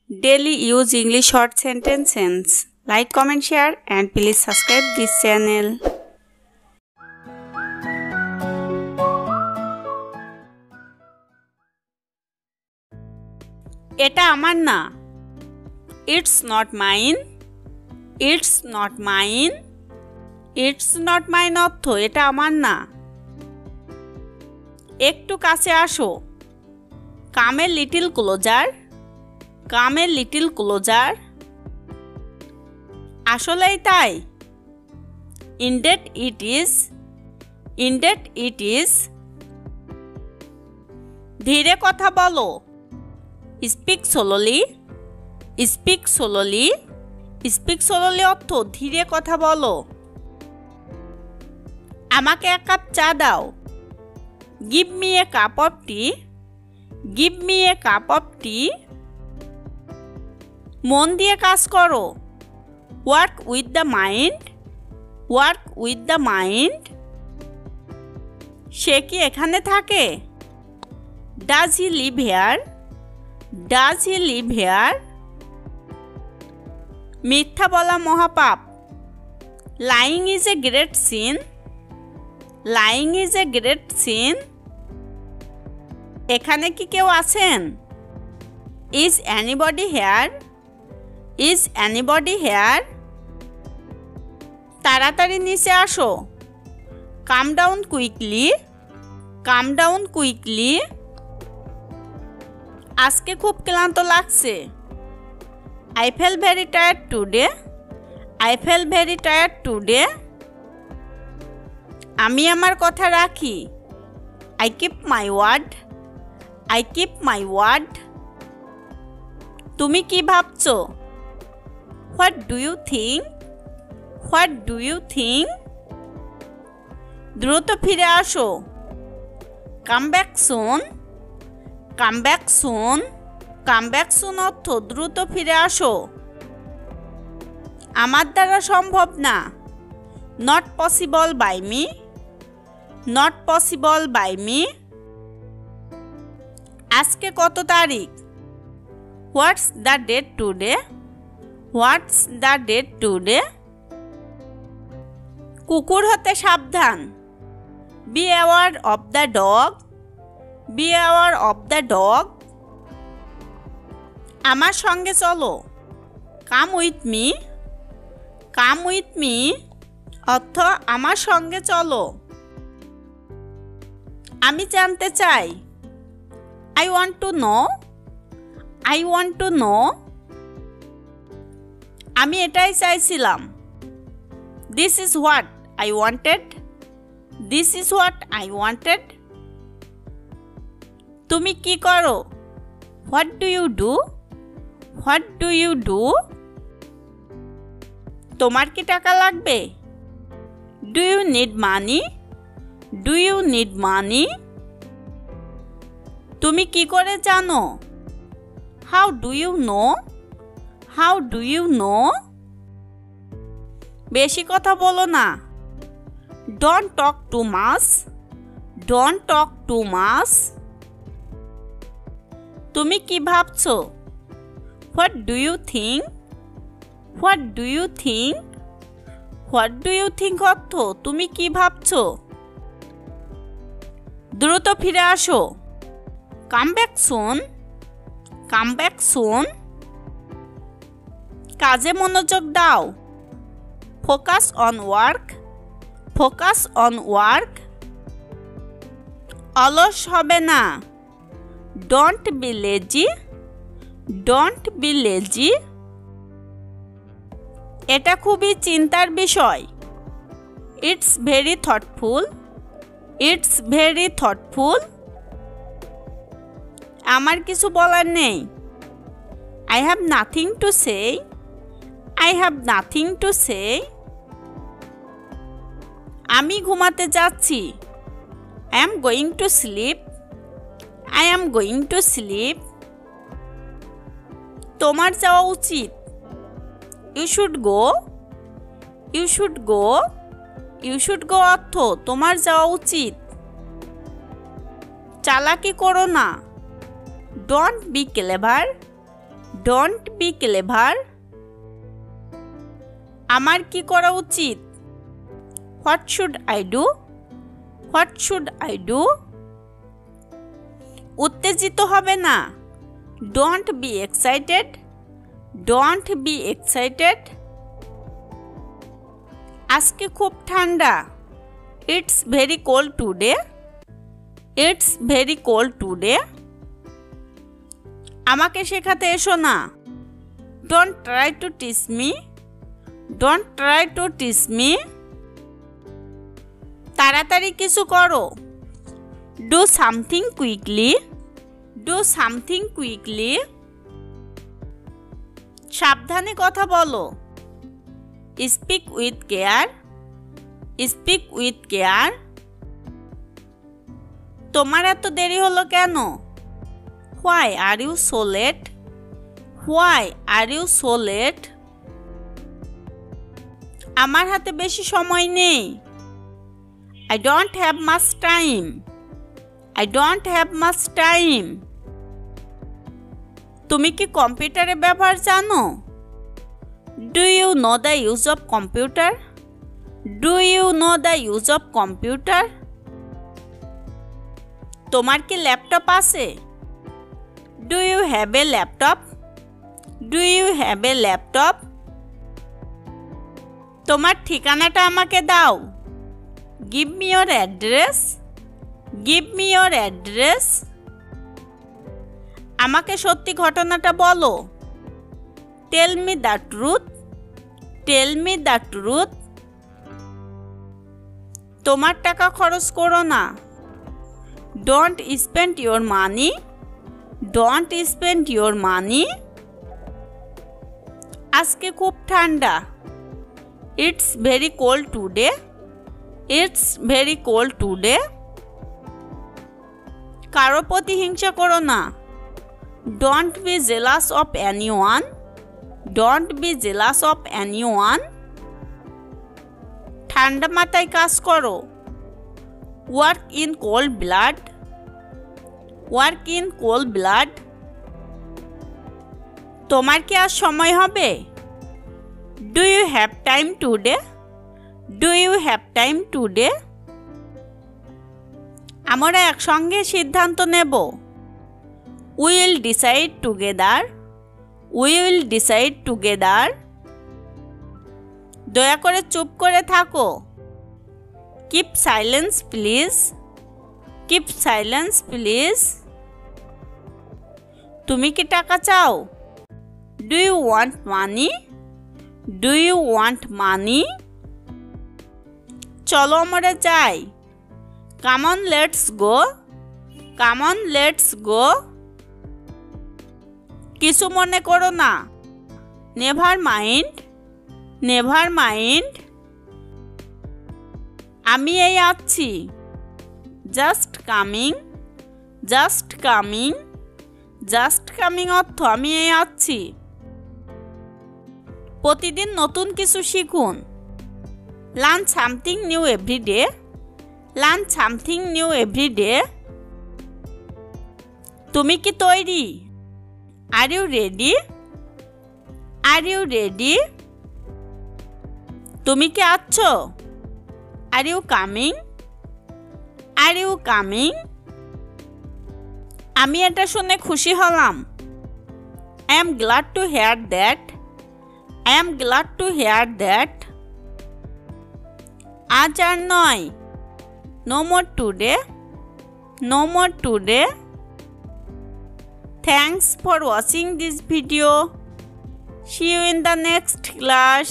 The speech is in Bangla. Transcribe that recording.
daily use English short sentences. Like, comment, share and please subscribe this channel. এটা আমার না। It's not mine. It's not mine. It's not mine অর্থ এটা আমার না। একটু কাছে আসো। Come a little closer. Come a little closer. আসলেই তাই। Indeed it is. Indeed it is. ধীরে কথা বলো। Speak slowly. Speak slowly. Speak slowly অর্থ ধীরে কথা বলো। আমাকে এক কাপ চা দাও। Give me a cup of tea. Give me a cup of tea. মন দিয়ে কাজ করো। Work with the mind. Work with the mind. সে কি এখানে থাকে? Does he live here? Does he live here? মিথ্যা বলা মহাপাপ। Lying is a great sin. Lying is a great sin. এখানে কি কেউ আছেন? Is anybody here? Is anybody here? তাড়াতাড়ি নিচে আসো। Come down quickly. Come down quickly. আজকে খুব ক্লান্ত লাগছে। I feel very tired today. I feel very tired today. আমি আমার কথা রাখি। I keep my word. I keep my word. তুমি কি ভাবছো? What do you think? What do you think? দ্রুত ফিরে আসো। Come back soon. Come back soon. Come back soon অর্থ দ্রুত ফিরে আসো। আমার দ্বারা সম্ভব না। Not possible by me. Not possible by me. আজকে কত তারিখ? What's the date today? What's the date today? কুকুর হতে সাবধান। Be aware of the dog. Be aware of the dog. আমার সঙ্গে চলো। Come with me. Come with me অর্থ আমার সঙ্গে চলো। আমি জানতে চাই। I want to know. I want to know. আমি এটাই চাইছিলাম। This is what I wanted. This is what I wanted. তুমি কি করো? What do you do? What do you do? তোমার কি টাকা লাগবে? Do you need money? Do you need money? তুমি কি করে জানো? How do you know? How do you know? বেশি কথা বলো না। Don't talk too much. Don't talk too much. তুমি কি ভাবছো? What do you think? What do you think? What do you think অর্থ তুমি কি ভাবছো? দ্রুত ফিরে আসো। Come back soon. Come back soon. কাজে মনোযোগ দাও। Focus on work. Focus on work. অলস হবে না। Don't be lazy. Don't be lazy. এটা খুবই চিন্তার বিষয়। It's very thoughtful. It's very thoughtful. আমার কিছু বলার নেই। I have nothing to say. I have nothing to say. আমি ঘুমাতে যাচ্ছি। I am going to sleep. I am going to sleep. তোমার যাওয়া উচিত। You should go. You should go. You should go অর্থ তোমার যাওয়া উচিত। চালাকি করো না। Don't be clever. Don't be clever. আমার কি করা উচিত? What should I do? What should I do? উত্তেজিত হবে না। Don't B excited. Don't be excited. আজকে খুব ঠান্ডা। It's very cold today. It's very cold today. আমাকে শেখাতে এসো না। Don't try to teach me. Don't try to teach me. তাড়াতাড়ি কিছু করো। Do something quickly. Do something quickly. সাবধানে কথা বলো। Speak with care. Speak with care. তোমার এত দেরি হলো কেন? Why are you so late? Why are you so late? আমার হাতে বেশি সময় নেই। I don't have much time. I don't have much time. তুমি কি কম্পিউটারের ব্যবহার জানো? Do you know the use of computer? Do you know the use of computer? তোমার কি ল্যাপটপ আছে? Do you have a laptop? Do you have a laptop? তোমার ঠিকানাটা আমাকে দাও। Give me your address. Give me your address. আমাকে সত্যি ঘটনাটা বলো। Tell me the truth. Tell me the truth. তোমার টাকা খরচ করো না। Don't spend your money. Don't spend your money. আজকে খুব ঠান্ডা। It's very cold today. It's very cold today. কারো প্রতি হিংসা করো না। Don't be jealous of anyone. Don't be jealous of anyone. ঠান্ডা মাথায় কাজ করো। Work in cold blood. Work in cold blood. তোমার কি আর সময় হবে? Do you have time today? Do you have time today? আমরা একসঙ্গে সিদ্ধান্ত নেব। We will decide together. We will decide together. দয়া করে চুপ করে থাকো। Keep silence please. Keep silence please. তুমি কি টাকা চাও? Do you want money? Do you want money? চলো আমরা যাই। Come on let's go. Come on let's go. কিছু মনে করো না। Never mind. Never mind. আমি এই আছি। Just coming. Just coming. Just coming অর্থ আমি এই আছি। প্রতিদিন নতুন কিছু শিখুন। Learn something new everyday. Learn something new everyday. তুমি কি তৈরি? Are you ready? Are you ready? তুমি কি আছো? Are you coming? Are you coming? আমি এটা শুনে খুশি হলাম। I am glad to hear that. I am glad to hear that. আজ আর নয়। No more today. No more today. Thanks for watching this video. See you in the next class.